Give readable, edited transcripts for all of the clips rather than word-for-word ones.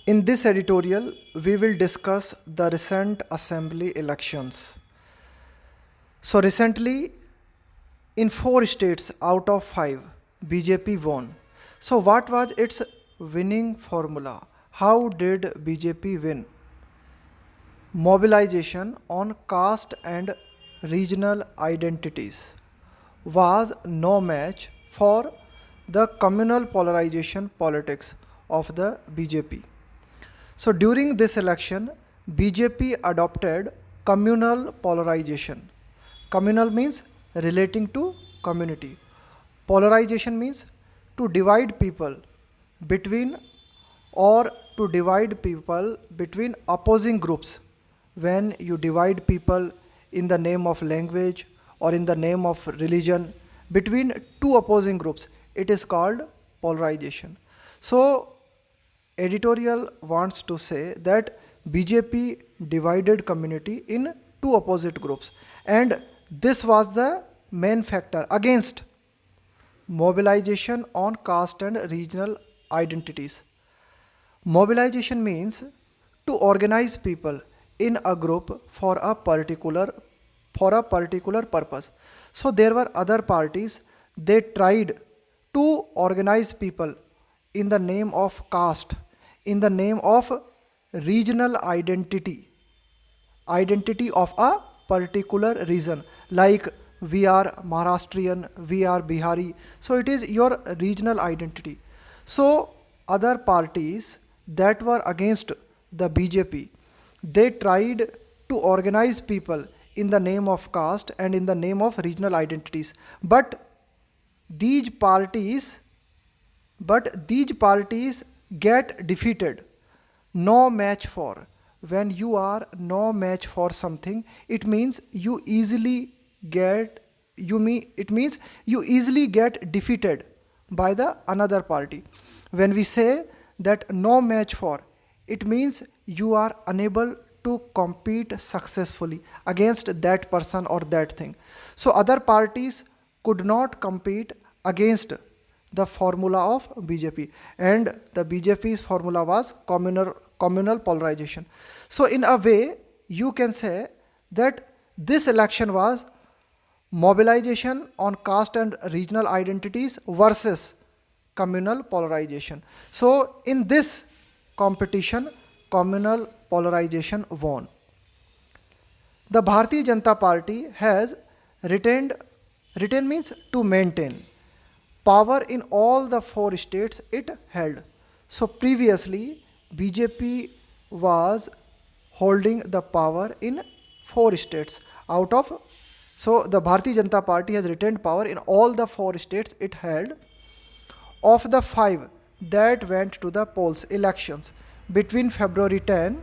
In this editorial, we will discuss the recent assembly elections. So, recently, in 4 states out of 5, BJP won. So, what was its winning formula? How did BJP win? Mobilization on caste and regional identities was no match for the communal polarization politics of the BJP. So during this election, BJP adopted communal polarization. Communal means relating to community. Polarization means to divide people between or to divide people between opposing groups. When you divide people in the name of language or in the name of religion between two opposing groups, it is called polarization. So editorial wants to say that BJP divided community in two opposite groups, and this was the main factor against mobilization on caste and regional identities. Mobilization means to organize people in a group for a particular purpose. So there were other parties, they tried to organize people in the name of caste, in the name of regional identity of a particular region, like we are Maharashtrian, we are Bihari, so it is your regional identity. So other parties that were against the BJP, they tried to organize people in the name of caste and in the name of regional identities, but these parties these parties get defeated. No match for. When you are no match for something, it means you easily get you mean it means you easily get defeated by the another party. When we say that no match for, it means you are unable to compete successfully against that person or that thing. So other parties could not compete against the formula of BJP, and the BJP's formula was communal polarization. So in a way, you can say that this election was mobilization on caste and regional identities versus communal polarization. So in this competition, communal polarization won. The Bharatiya Janata Party has retained, retain means to maintain, power in all the 4 states it held. So previously, BJP was holding the power in 4 states out of. So the Bharatiya Janata Party has retained power in all the 4 states it held. Of the 5 that went to the polls elections between February 10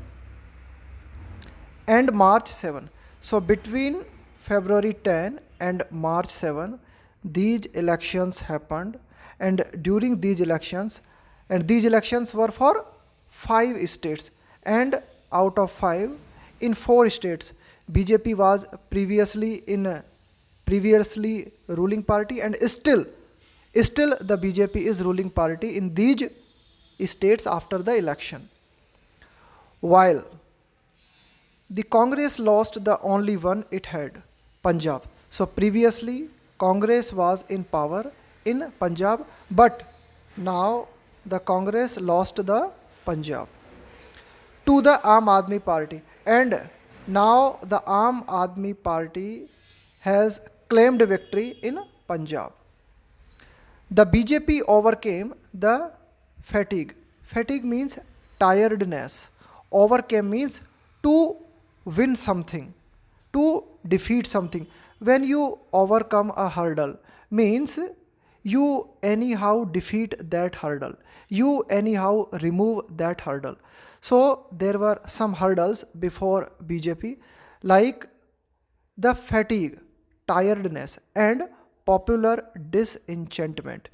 and March 7. So between February 10 and March 7, these elections happened, and during these elections were for 5 states, and out of 5, in 4 states, BJP was previously ruling party, and still the BJP is ruling party in these states after the election. While the Congress lost the only one it had, Punjab. So previously, Congress was in power in Punjab, but now the Congress lost the Punjab to the Aam Aadmi Party, and now the Aam Aadmi Party has claimed victory in Punjab. The BJP overcame the fatigue. Fatigue means tiredness. Overcame means to win something, to defeat something. When you overcome a hurdle, means you anyhow defeat that hurdle. You anyhow remove that hurdle. So there were some hurdles before BJP, like the fatigue, tiredness, and popular disenchantment.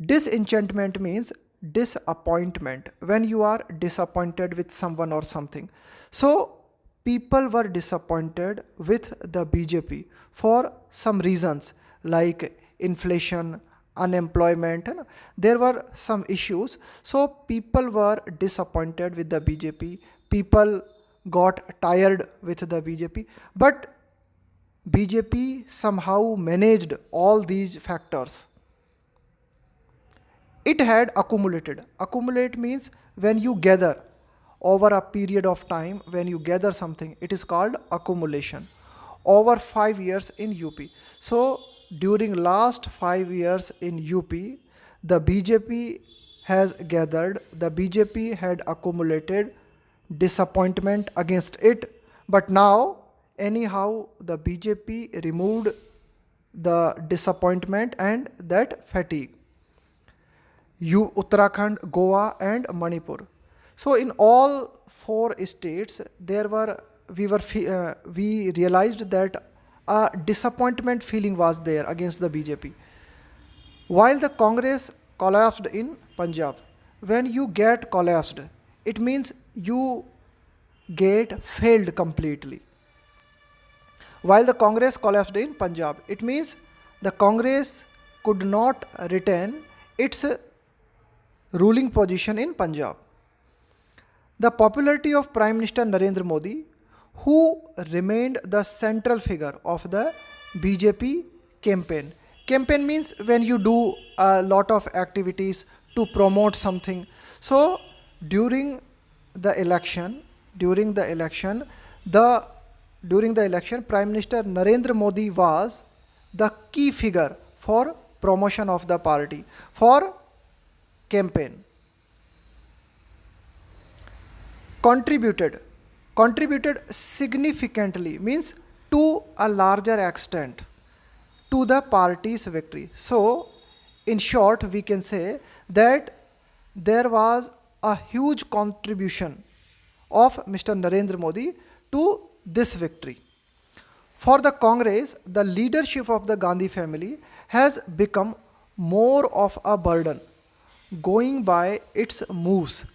Disenchantment means disappointment, when you are disappointed with someone or something. So people were disappointed with the BJP for some reasons like inflation, unemployment, and there were some issues. So people were disappointed with the BJP. People got tired with the BJP. But BJP somehow managed all these factors. It had accumulated. Accumulate means when you gather over a period of time, when you gather something, it is called accumulation. Over 5 years in UP. So during last 5 years in UP, the BJP has gathered, the BJP had accumulated disappointment against it, but now anyhow the BJP removed the disappointment and that fatigue. Uttarakhand, Goa, and Manipur. So in all four states, we realized that a disappointment feeling was there against the BJP. While the Congress collapsed in Punjab, when you get collapsed, it means you get failed completely. While the Congress collapsed in Punjab, it means the Congress could not retain its ruling position in Punjab. The popularity of Prime Minister Narendra Modi, who remained the central figure of the BJP campaign. Campaign means when you do a lot of activities to promote something. So during the election, during the election, Prime Minister Narendra Modi was the key figure for promotion of the party, for campaign. Contributed significantly means to a larger extent to the party's victory. So in short, we can say that there was a huge contribution of Mr. Narendra Modi to this victory. For the Congress, the leadership of the Gandhi family has become more of a burden, going by its moves.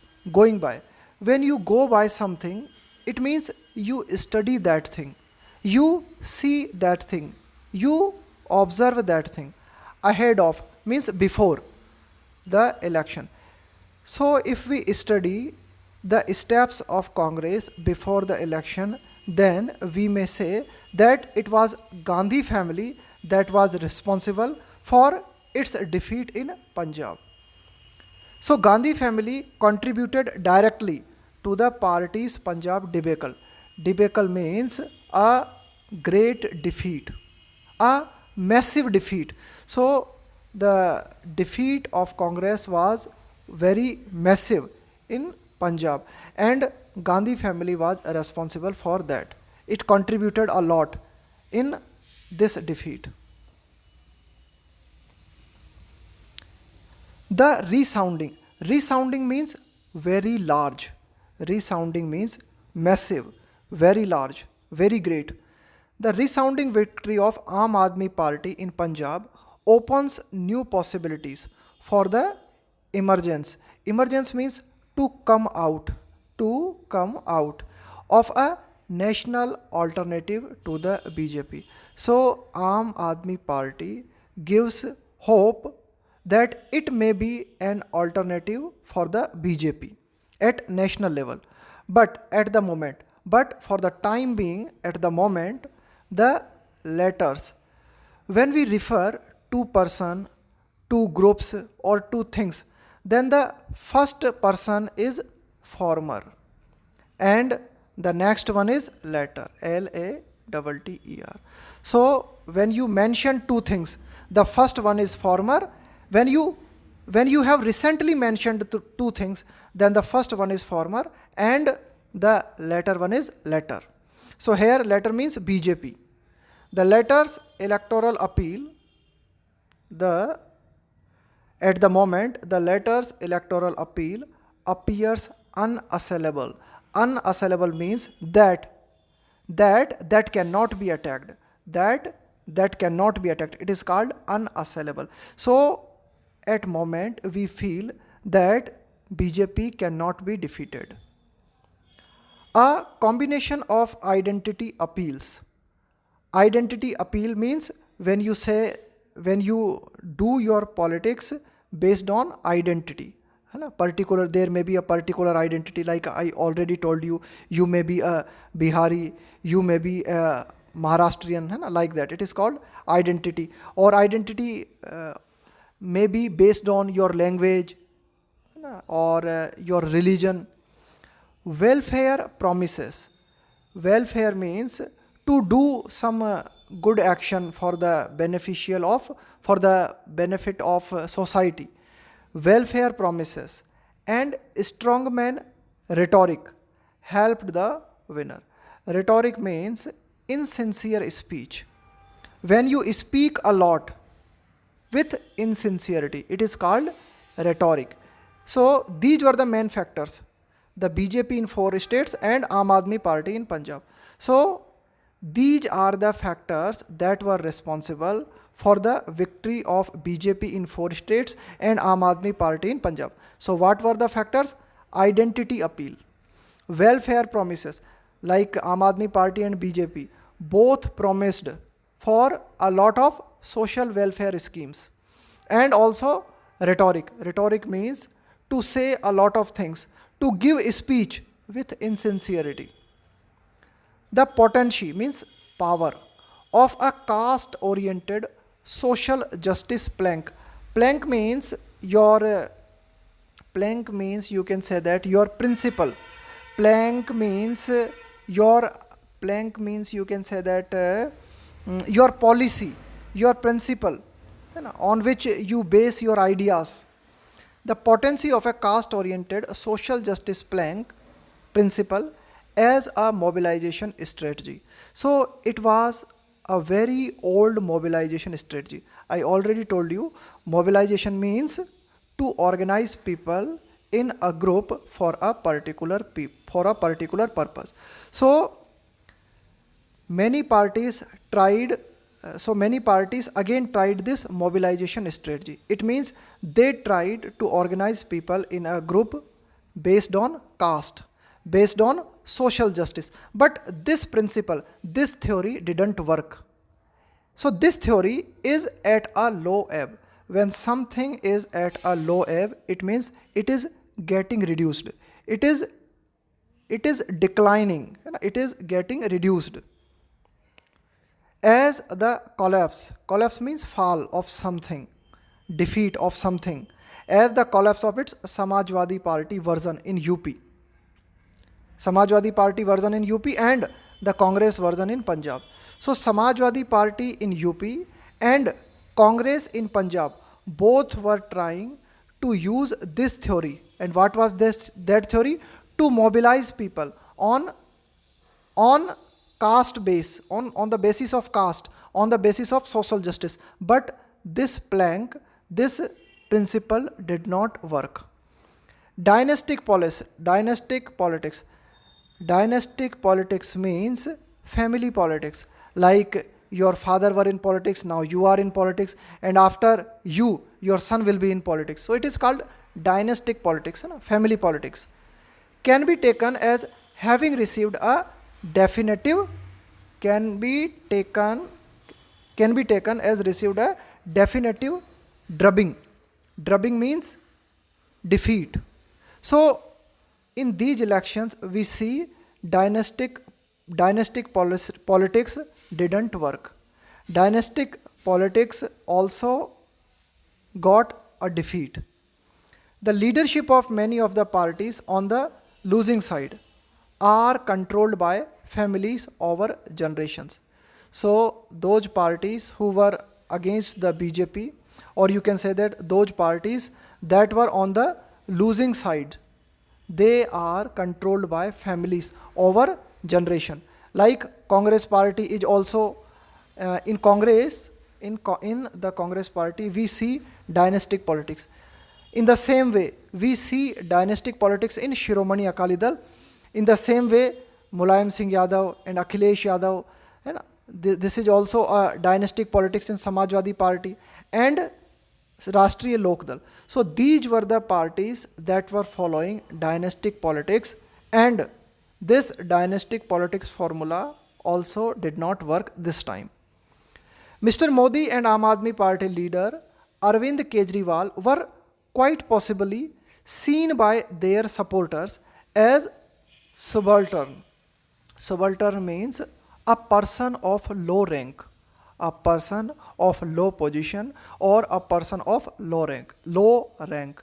When you go by something, it means you study that thing, you see that thing, you observe that thing. Ahead of means before the election. So if we study the steps of Congress before the election, then we may say that it was Gandhi family that was responsible for its defeat in Punjab. So Gandhi family contributed directly to the party's Punjab debacle. Debacle means a great defeat, a massive defeat. So the defeat of Congress was very massive in Punjab, and Gandhi family was responsible for that. It contributed a lot in this defeat. The resounding. Resounding means very large. Resounding means massive, very large, very great. The resounding victory of Aam Aadmi Party in Punjab opens new possibilities for the emergence. Emergence means to come out of a national alternative to the BJP. So Aam Aadmi Party gives hope that it may be an alternative for the BJP at national level. But for the time being, at the moment, the letters, when we refer to person, to groups, or to things, then the first person is former and the next one is latter, Latter. So when you mention two things, the first one is former. When you have recently mentioned two things, then the first one is former and the latter one is latter. So here latter means BJP. The latter's electoral appeal, at the moment, the latter's electoral appeal appears unassailable. Unassailable means that cannot be attacked. That cannot be attacked. It is called unassailable. So at moment we feel that BJP cannot be defeated. A combination of identity appeals. Identity appeal means when you say when you do your politics based on identity, है ना, particular, there may be a particular identity, like I already told you, you may be a Bihari, you may be a Maharashtrian, है ना, like that. It is called identity. Or identity may be based on your language, है ना, or your religion. Welfare promises. Welfare means to do some good action for the benefit of society. Welfare promises and strongman rhetoric helped the winner. Rhetoric means insincere speech. When you speak a lot with insincerity, it is called rhetoric. So these were the main factors, the BJP in 4 states and Aam Aadmi Party in Punjab. So these are the factors that were responsible for the victory of BJP in 4 states and Aam Aadmi Party in Punjab. So what were the factors? Identity appeal, welfare promises, like Aam Aadmi Party and BJP both promised for a lot of social welfare schemes. And also rhetoric. Rhetoric means to say a lot of things, to give speech with insincerity. The potency means power of a caste oriented social justice plank. Plank means your plank means you can say that your principle. Plank means your plank means you can say that your policy, your principle, you know, on which you base your ideas. The potency of a caste oriented social justice plank principle as a mobilization strategy. So it was a very old mobilization strategy. I already told you, mobilization means to organize people in a group for a particular purpose. So many parties again tried this mobilization strategy. It means they tried to organize people in a group based on caste, based on social justice. But this principle, this theory didn't work. So this theory is at a low ebb. When something is at a low ebb, it means it is getting reduced. It is declining. It is getting reduced. As the collapse means fall of something, defeat of something, as the collapse of its Samajwadi Party version in UP. Samajwadi Party version in UP and the Congress version in Punjab. So Samajwadi Party in UP and Congress in Punjab both were trying to use this theory. And what was that theory? To mobilize people on caste base, on the basis of caste, on the basis of social justice. But this plank, this principle did not work. Dynastic politics. Dynastic politics means family politics. Like your father were in politics, now you are in politics, and after you, your son will be in politics. So it is called dynastic politics, family politics. Can be taken as having received a definitive, can be taken as received a definitive drubbing. Drubbing means defeat. So in these elections we see dynastic politics didn't work. Dynastic politics also got a defeat. The leadership of many of the parties on the losing side are controlled by families over generations. So those parties who were against the BJP, or you can say that those parties that were on the losing side, they are controlled by families over generation. Like Congress party is also in the Congress party we see dynastic politics. In the same way we see dynastic politics in Shiromani Akali Dal. In the same way Mulayam Singh Yadav and Akhilesh Yadav, and this is also a dynastic politics in Samajwadi Party and Rashtriya Lok Dal. So these were the parties that were following dynastic politics, and this dynastic politics formula also did not work this time. Mr. Modi and Aam Aadmi Party leader Arvind Kejriwal were quite possibly seen by their supporters as subaltern. Subaltern means a person of low rank, a person of low position, or a person of low rank. Low rank.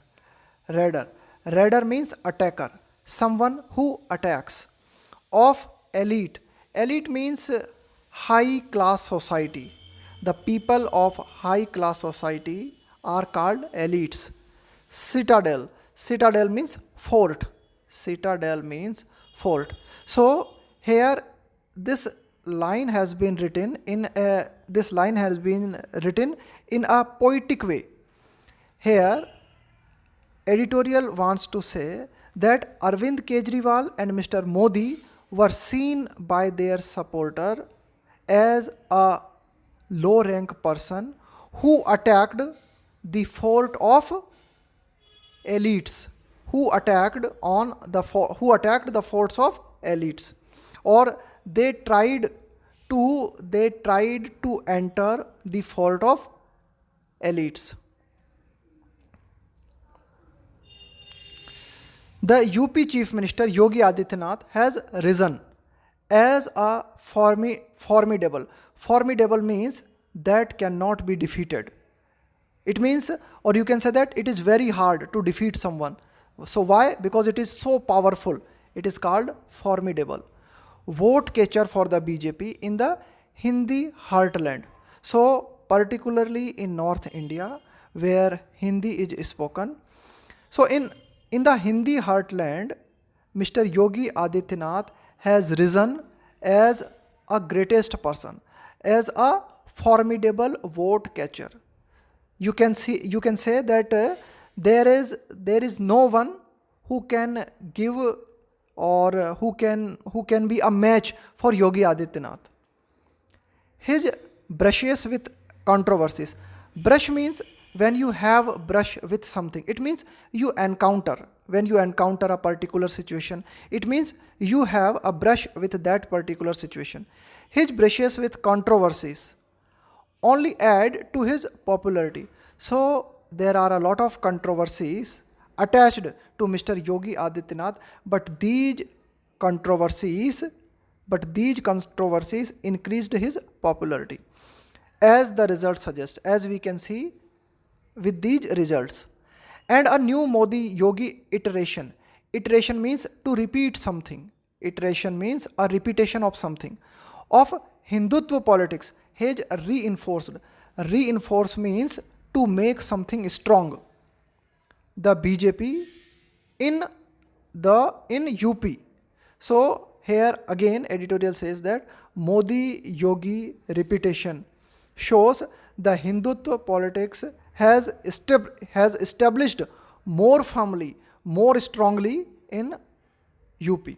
Raider. Raider means attacker, someone who attacks. Of elite. Elite means high class society. The people of high class society are called elites. Citadel. Citadel means fort. Citadel means fort. So here this line has been written in a poetic way. Here editorial wants to say that Arvind Kejriwal and Mr. Modi were seen by their supporter as a low rank person who attacked the fort of elites, who attacked the forts of elites, or they tried to enter the fort of elites. The UP Chief Minister Yogi Adityanath has risen as a formidable. Formidable means that cannot be defeated. It means, or you can say that it is very hard to defeat someone. So why? Because it is so powerful. It is called formidable. Vote catcher for the BJP in the Hindi heartland. So particularly in North India, where Hindi is spoken. So in the Hindi heartland, Mr. Yogi Adityanath has risen as a greatest person, as a formidable vote catcher. You can say that there is no one who can give or who can be a match for Yogi Adityanath. His brushes with controversies. Brush means when you have brush with something. It means you encounter. When you encounter a particular situation, it means you have a brush with that particular situation. His brushes with controversies only add to his popularity. So there are a lot of controversies attached to Mr. Yogi Adityanath, but these controversies increased his popularity. As the results suggest, as we can see with these results. And a new Modi Yogi iteration. Iteration means to repeat something. Iteration means a repetition of something. Of Hindutva politics has reinforced. Reinforce means to make something strong. The BJP in UP. So here again editorial says that Modi Yogi repetition shows the Hindutva politics has established more firmly, more strongly in UP.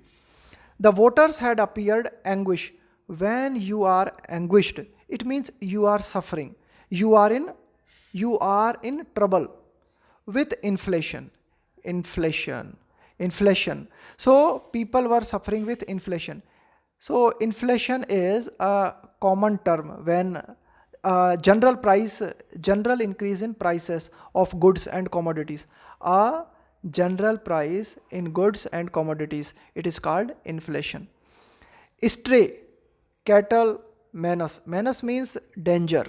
The voters had appeared anguish. When you are anguished, it means you are suffering. You are in trouble with inflation. So people were suffering with inflation. So inflation is a common term when general increase in prices of goods and commodities. A general price in goods and commodities, it is called inflation. Stray, cattle, menace. Menace means danger.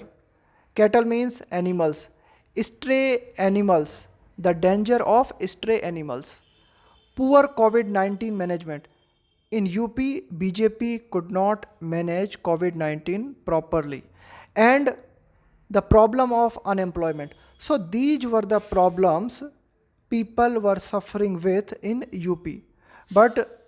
Cattle means animals. Stray animals, the danger of stray animals. Poor COVID-19 management. In UP, BJP could not manage COVID-19 properly. And the problem of unemployment. So these were the problems people were suffering with in UP. But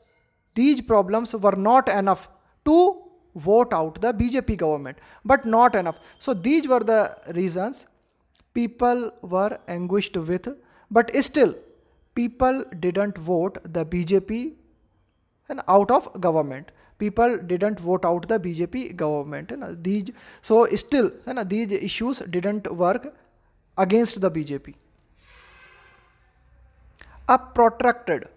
these problems were not enough to vote out the BJP government. But not enough. So these were the reasons people were anguished with. But still, people didn't vote the BJP and out of government. People didn't vote out the BJP government. So still these issues didn't work against the BJP. A protracted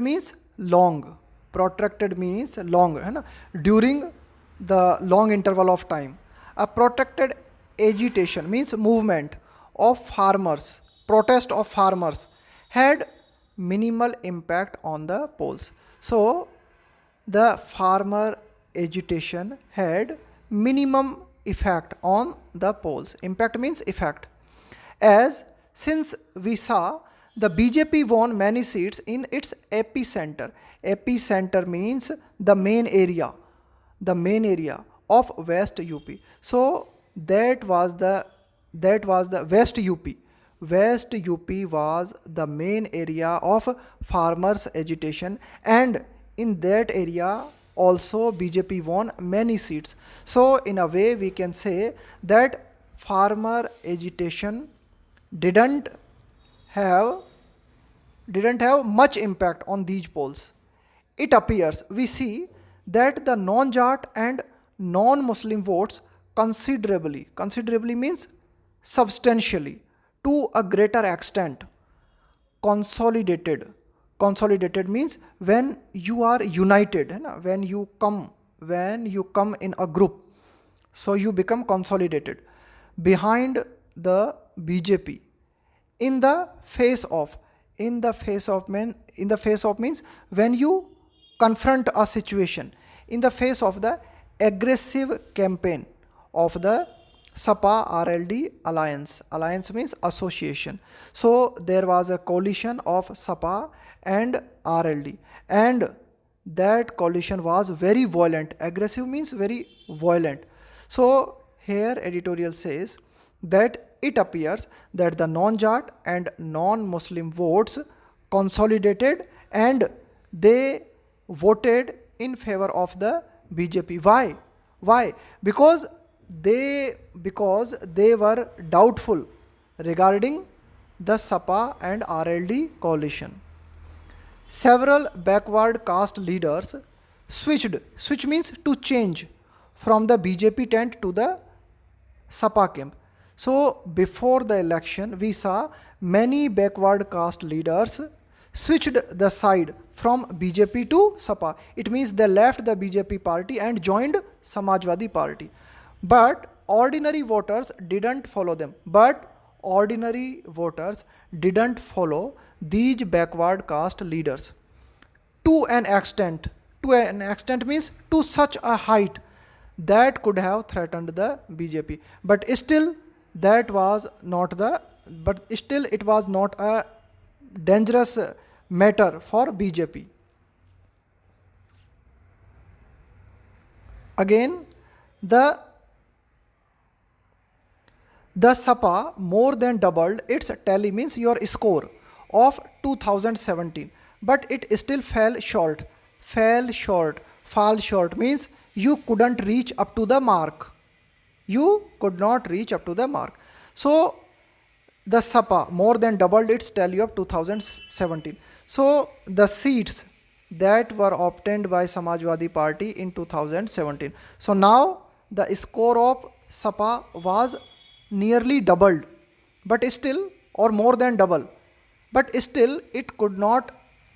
means long. Protracted means long. During the long interval of time. a protected agitation means movement of farmers, protest of farmers had minimal impact on the polls. So the farmer agitation had minimum effect on the polls. Impact means effect. As since we saw the BJP won many seats in its epicenter. Epicenter means the main area of West UP. So that was the West UP. West UP was the main area of farmers agitation, and in that area also BJP won many seats. So in a way we can say that farmer agitation didn't have didn't have much impact on these polls. It appears we see that the non-Jat and non-Muslim votes considerably means substantially, to a greater extent, consolidated. Consolidated means when you are united, है ना? When you come in a group, so you become consolidated behind the BJP in the face of means when you confront a situation, in the face of the aggressive campaign of the SAPA RLD alliance. Alliance means association. So there was a coalition of SAPA and RLD, and that coalition was very violent. Aggressive means very violent. So here editorial says that it appears that the non-Jat and non-Muslim votes consolidated and they voted in favor of the BJP. Why? Why? Because they were doubtful regarding the SAPA and RLD coalition. Several backward caste leaders switch means to change, from the BJP tent to the SAPA camp. So before the election we saw many backward caste leaders switched the side from BJP to SAPA. It means they left the BJP party and joined Samajwadi party. But ordinary voters didn't follow them. These backward caste leaders to an extent. To an extent means to such a height that could have threatened the BJP. But still it was not a dangerous matter for BJP. Again, the SAPA more than doubled its tally means your score of 2017, but it still fell short. Fall short means you couldn't reach up to the mark. You could not reach up to the mark. So the SAPA more than doubled its tally of 2017. So the seats that were obtained by Samajwadi party in 2017. So now the score of SAPA was nearly doubled, but still, or more than double, but still it could not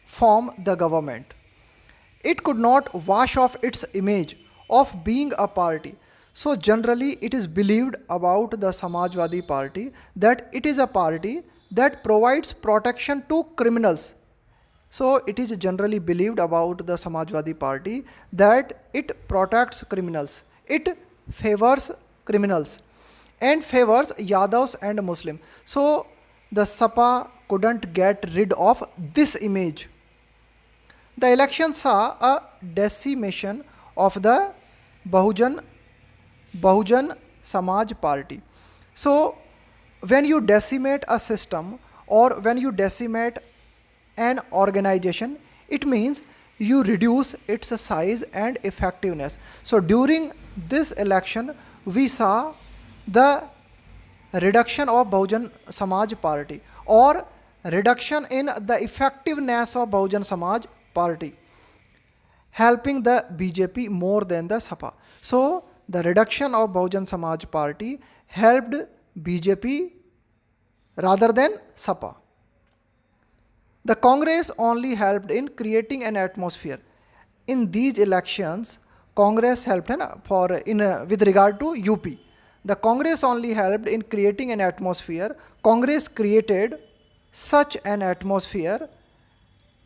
form the government. It could not wash off its image of being a party. So generally it is believed about the Samajwadi party that it is a party that provides protection to criminals. So it is generally believed about the Samajwadi party that it protects criminals. It favors criminals and favors Yadavs and Muslim. So the SAPA couldn't get rid of this image. The election saw a decimation of the Bahujan Samaj party. So when you decimate a system or when you decimate an organization, it means you reduce its size and effectiveness. So during this election we saw the reduction of Bahujan Samaj party or reduction in the effectiveness of Bahujan Samaj party, helping the BJP more than the SAPA. So the reduction of Bahujan Samaj party helped BJP rather than SAPA. The Congress only helped in creating an atmosphere. In these elections, Congress helped with regard to UP. The Congress only helped in creating an atmosphere. Congress created such an atmosphere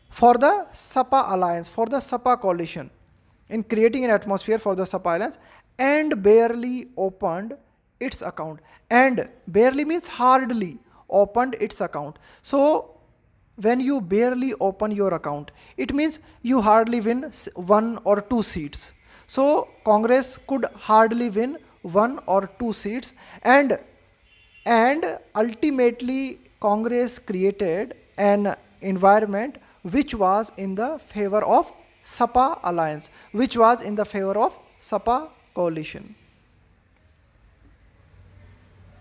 for the SAPA alliance, for the SAPA coalition, in creating an atmosphere for the SAPA alliance, and barely opened its account. And barely means hardly opened its account. So when you barely open your account, it means you hardly win 1 or 2 seats. So Congress could hardly win 1 or 2 seats, and ultimately Congress created an environment which was in the favor of SAPA alliance, which was in the favor of SAPA coalition.